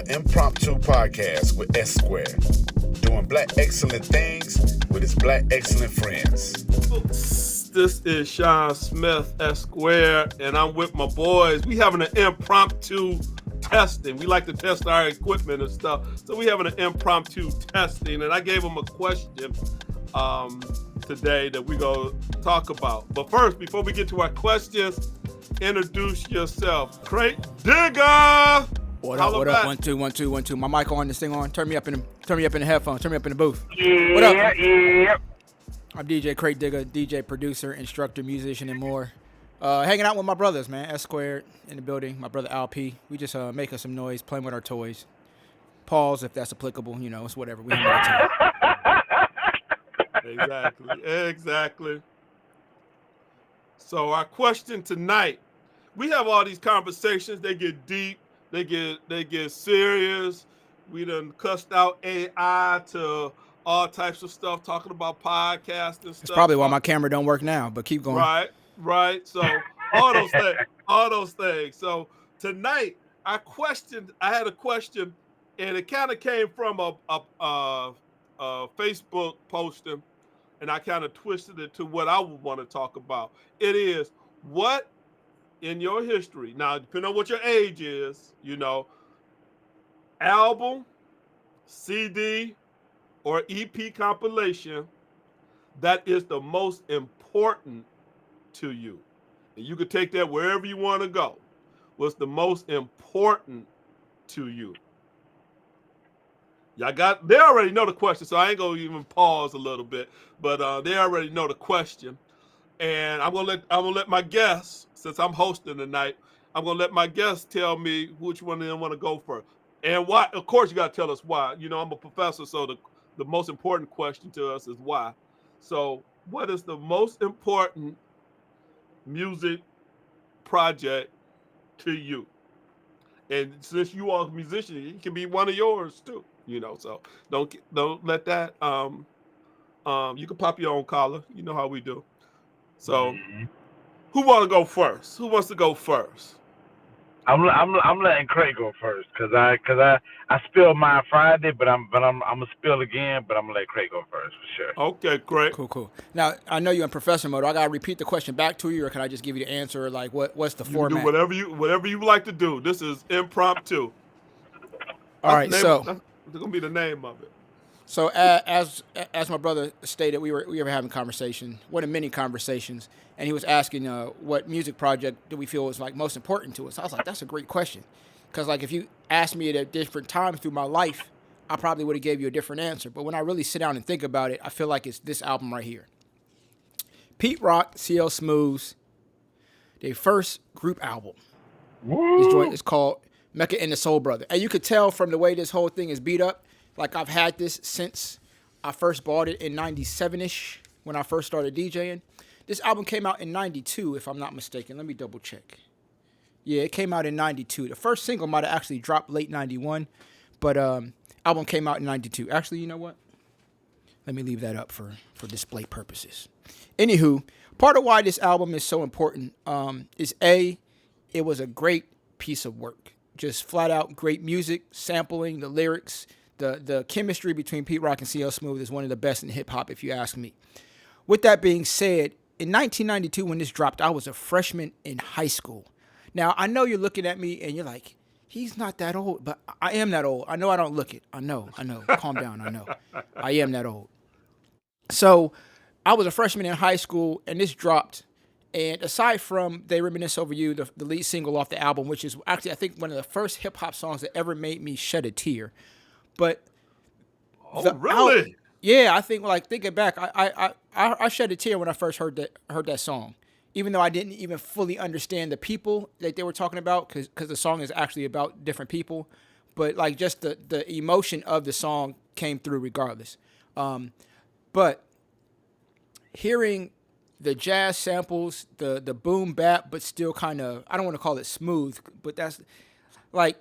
Impromptu Podcast with SSquared, doing black excellent things with his black excellent friends. This is Sean Smith, SSquared, and I'm with my boys. We having an impromptu testing. We like to test our equipment and stuff, so we having an impromptu testing, and I gave them a question today that we're going to talk about. But first, before we get to our questions, introduce yourself. Krate Digga! What up? What up? 1 2 1 2 1 2. My mic on. This thing on. Turn me up in the headphones. Turn me up in the booth. Yeah, what up? Yeah. I'm DJ Krate Digga, DJ, producer, instructor, musician, and more. Hanging out with my brothers, man. SSquared in the building. My brother LP. We just making some noise, playing with our toys. Pause if that's applicable. You know, it's whatever. We Exactly. So our question tonight. We have all these conversations. They get deep. They get serious. We done cussed out AI to all types of stuff, talking about podcasts and stuff. It's probably why my camera don't work now, but keep going. Right. So all those things. So tonight, I had a question, and it kind of came from a Facebook posting, and I kind of twisted it to what I would want to talk about. It is, what in your history, now depending on what your age is, you know, album, CD, or EP compilation that is the most important to you. And you could take that wherever you want to go. What's the most important to you? They already know the question, so I ain't gonna even pause a little bit, but they already know the question. And I'm gonna let my guests, since I'm hosting tonight, I'm gonna let my guests tell me which one of them want to go first. And why. Of course, you gotta tell us why. You know, I'm a professor, so the most important question to us is why. So, what is the most important music project to you? And since you are a musician, it can be one of yours too. You know, so don't let that. You can pop your own collar. You know how we do. So, who want to go first? Who wants to go first? I'm letting Craig go first because I spilled mine Friday, but I'm gonna spill again, but I'm gonna let Craig go first for sure. Okay, great. Cool. Now I know you're in professor mode. I gotta repeat the question back to you, or can I just give you the answer? Like, what's the format? Do whatever you like to do. This is impromptu. All right, so that's gonna be the name of it. So as my brother stated, we were having conversation, one of many conversations, and he was asking what music project do we feel was like most important to us. I was like, that's a great question, because like if you asked me at different times through my life, I probably would have gave you a different answer. But when I really sit down and think about it, I feel like it's this album right here. Pete Rock, CL Smooth's, their first group album. This joint is called Mecca and the Soul Brother, and you could tell from the way this whole thing is beat up. Like, I've had this since I first bought it in 97-ish when I first started DJing. This album came out in 92, if I'm not mistaken. Let me double check. Yeah, it came out in 92. The first single might have actually dropped late 91, but album came out in 92. Actually, you know what? Let me leave that up for display purposes. Anywho, part of why this album is so important is A, it was a great piece of work. Just flat out great music, sampling, the lyrics. The chemistry between Pete Rock and CL Smooth is one of the best in hip-hop, if you ask me. With that being said, in 1992, when this dropped, I was a freshman in high school. Now, I know you're looking at me, and you're like, he's not that old, but I am that old. I know I don't look it. I know. Calm down, I know. I am that old. So, I was a freshman in high school, and this dropped. And aside from They Reminisce Over You, the lead single off the album, which is actually, I think, one of the first hip-hop songs that ever made me shed a tear. But really? Yeah, I think thinking back, I shed a tear when I first heard that song, even though I didn't even fully understand the people that they were talking about, because the song is actually about different people, but like just the emotion of the song came through regardless. But hearing the jazz samples, the boom bap, but still kind of, I don't want to call it smooth, but that's like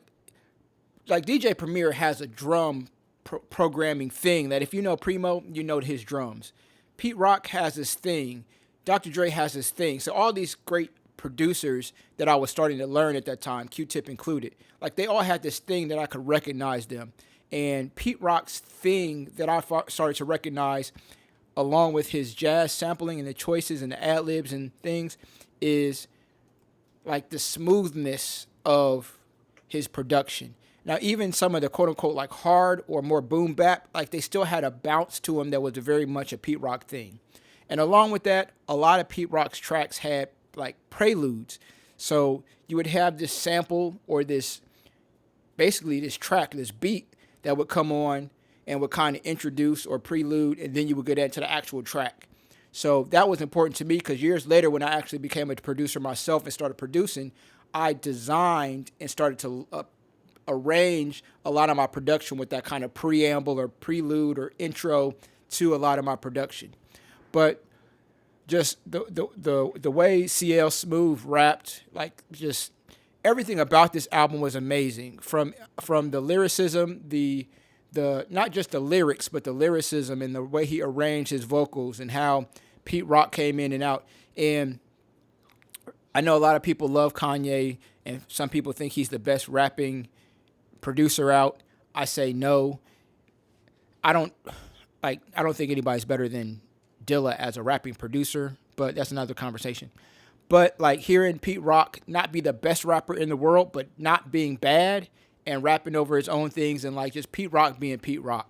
DJ Premier has a drum programming thing that if you know Primo, you know his drums. Pete Rock has his thing. Dr. Dre has his thing. So all these great producers that I was starting to learn at that time, Q-Tip included. Like they all had this thing that I could recognize them. And Pete Rock's thing that I started to recognize, along with his jazz sampling and the choices and the ad-libs and things, is like the smoothness of his production. Now, even some of the quote-unquote like hard or more boom bap, like they still had a bounce to them that was very much a Pete Rock thing. And along with that, a lot of Pete Rock's tracks had like preludes. So you would have this sample or this, basically this track, this beat that would come on and would kind of introduce or prelude, and then you would get into the actual track. So that was important to me because years later when I actually became a producer myself and started producing, I designed and started to arrange a lot of my production with that kind of preamble or prelude or intro to a lot of my production. But just the way CL Smooth rapped, like just everything about this album was amazing. From the lyricism, the not just the lyrics, but the lyricism and the way he arranged his vocals and how Pete Rock came in and out. And I know a lot of people love Kanye, and some people think he's the best rapping producer out. I say no. I don't think anybody's better than Dilla as a rapping producer, but that's another conversation. But like hearing Pete Rock not be the best rapper in the world, but not being bad and rapping over his own things, and like just Pete Rock being Pete Rock.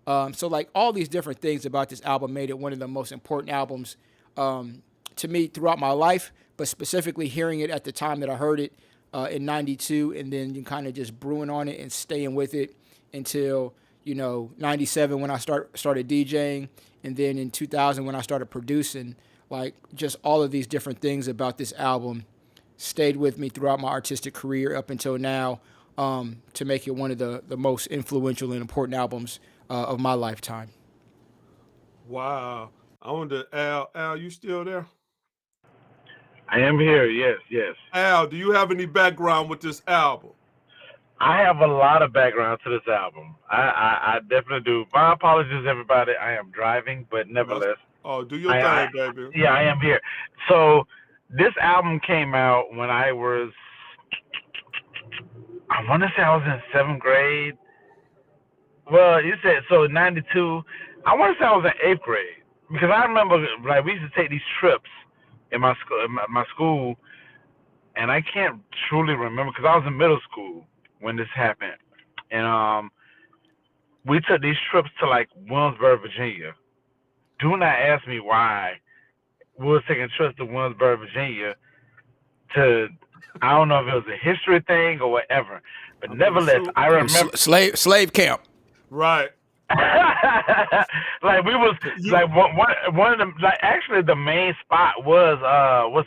So like all these different things about this album made it one of the most important albums to me throughout my life, but specifically hearing it at the time that I heard it in 92, and then kind of just brewing on it and staying with it until, 97 when I started DJing, and then in 2000 when I started producing. Like just all of these different things about this album stayed with me throughout my artistic career up until now, to make it one of the most influential and important albums of my lifetime. Wow. I wonder, Al, you still there? I am here. Yes. Al, do you have any background with this album? I have a lot of background to this album. I definitely do. My apologies, everybody. I am driving, but nevertheless. Oh, do your thing, baby. Yeah, I am here. So this album came out when I want to say I was in 7th grade. Well, you said, so 92, I want to say I was in 8th grade. Because I remember, like, we used to take these trips in my school, and I can't truly remember, because I was in middle school when this happened. And we took these trips to, like, Williamsburg, Virginia. Do not ask me why we were taking trips to Williamsburg, Virginia I don't know if it was a history thing or whatever, but nevertheless, I remember slave camp. Right. Like we was like one of them. Like actually, the main spot was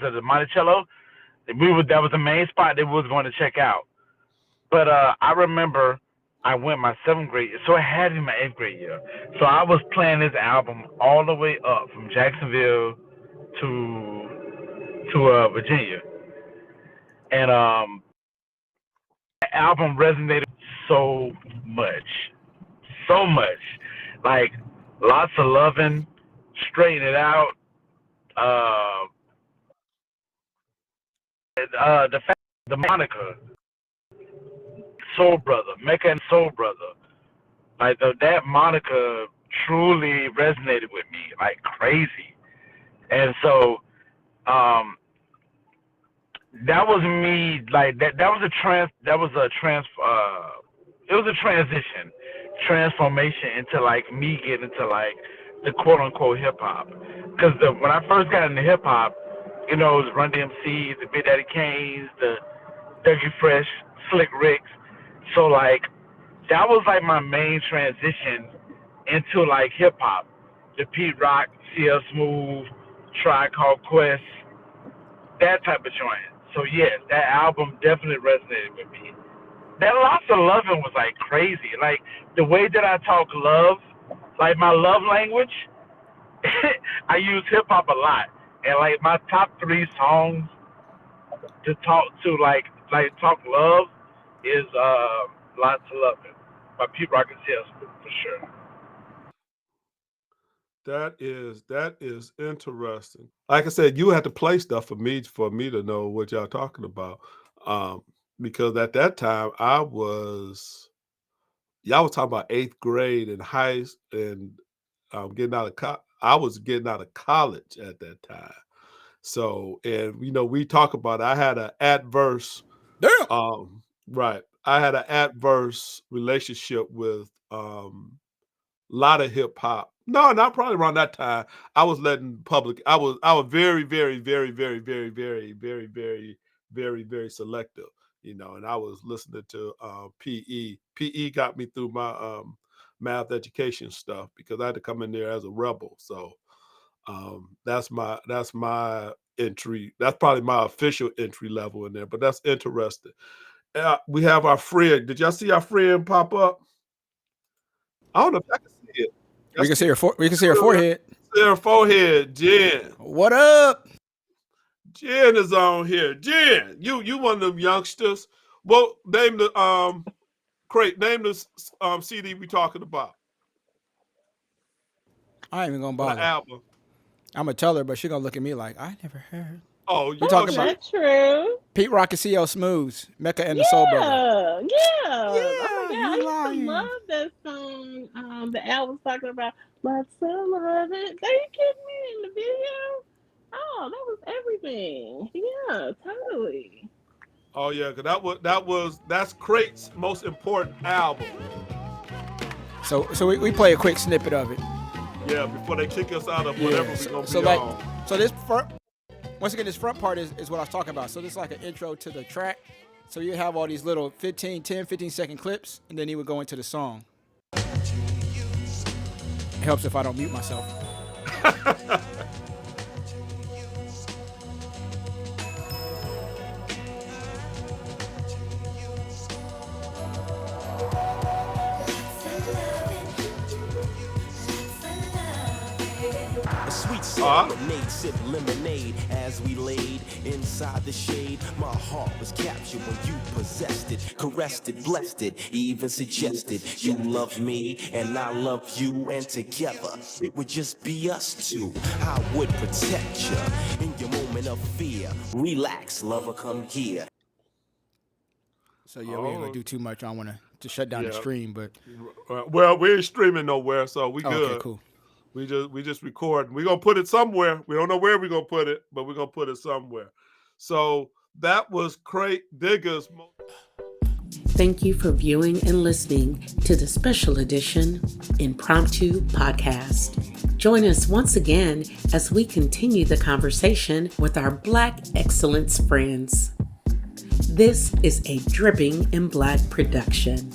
it the Monticello? That was the main spot that we was going to check out. But I remember I went my 7th grade, so it had to be my 8th grade year. So I was playing this album all the way up from Jacksonville to Virginia, and the album resonated so much, like lots of loving, straighten it out. The moniker Soul Brother, Mecca and Soul Brother, like that moniker truly resonated with me like crazy, and so that was me. Like that was a transformation into like me getting into like the quote unquote hip hop. Because when I first got into hip hop, it was Run DMC, the Big Daddy Kane's, the Dougie Fresh, Slick Ricks. So like that was like my main transition into like hip hop. The Pete Rock, CL Smooth, Tribe Called Quest, that type of joint. So yes, that album definitely resonated with me. That Lots of Loving was like crazy. Like the way that I talk love, like my love language, I use hip hop a lot. And like my top 3 songs to talk to like talk love is Lots of Loving by Pete Rock and CL Smooth for sure. That is interesting. Like I said, you had to play stuff for me to know what y'all talking about. Because at that time y'all was talking about 8th grade and getting out of I was getting out of college at that time. So, and we talk about I had an adverse right. I had an adverse relationship with a lot of hip hop. No, not probably around that time. I was letting public. I was very, very, very, very, very, very, very, very, very, very selective. And I was listening to PE. PE got me through my math education stuff because I had to come in there as a rebel. So that's my entry. That's probably my official entry level in there. But that's interesting. We have our friend. Did y'all see our friend pop up? I don't know if I can see it. We can see her forehead. See her forehead, Jen. What up? Jen is on here. Jen, you one of them youngsters. Well, name the Krate. Name the CD we talking about. I ain't even gonna bother. The album. I'm gonna tell her, but she gonna look at me like I never heard. Oh, you talking about? That's true. Pete Rock and C.L. Smooths, Mecca and the Soul Brother. Yeah. Oh my God, I used to love that song. The album's talking about let's love it. Are you kidding me in the video? Oh, that was everything. Yeah, totally. Oh yeah, because that's Krate's most important album. So we play a quick snippet of it. Yeah, before they kick us out of whatever we're gonna be on. So this once again, this front part is what I was talking about. So this is like an intro to the track. So you have all these little 10, 15 second clips, and then he would go into the song. It helps if I don't mute myself. A sweet serenade, sip lemonade as we laid inside the shade. My heart was captured when you possessed it, caressed it, blessed it, even suggested you love me and I love you, and together it would just be us two. I would protect you in your moment of fear. Relax, lover, come here. So yeah, we ain't gonna do too much. I want to shut down the stream, but well, we ain't streaming nowhere, so we good. Okay, cool. We just record. We're gonna put it somewhere. We don't know where we're gonna put it, but we're gonna put it somewhere. So that was Krate Digga's. Thank you for viewing and listening to the special edition Impromptu Podcast. Join us once again as we continue the conversation with our Black Excellence friends. This is a Dripping in Black production.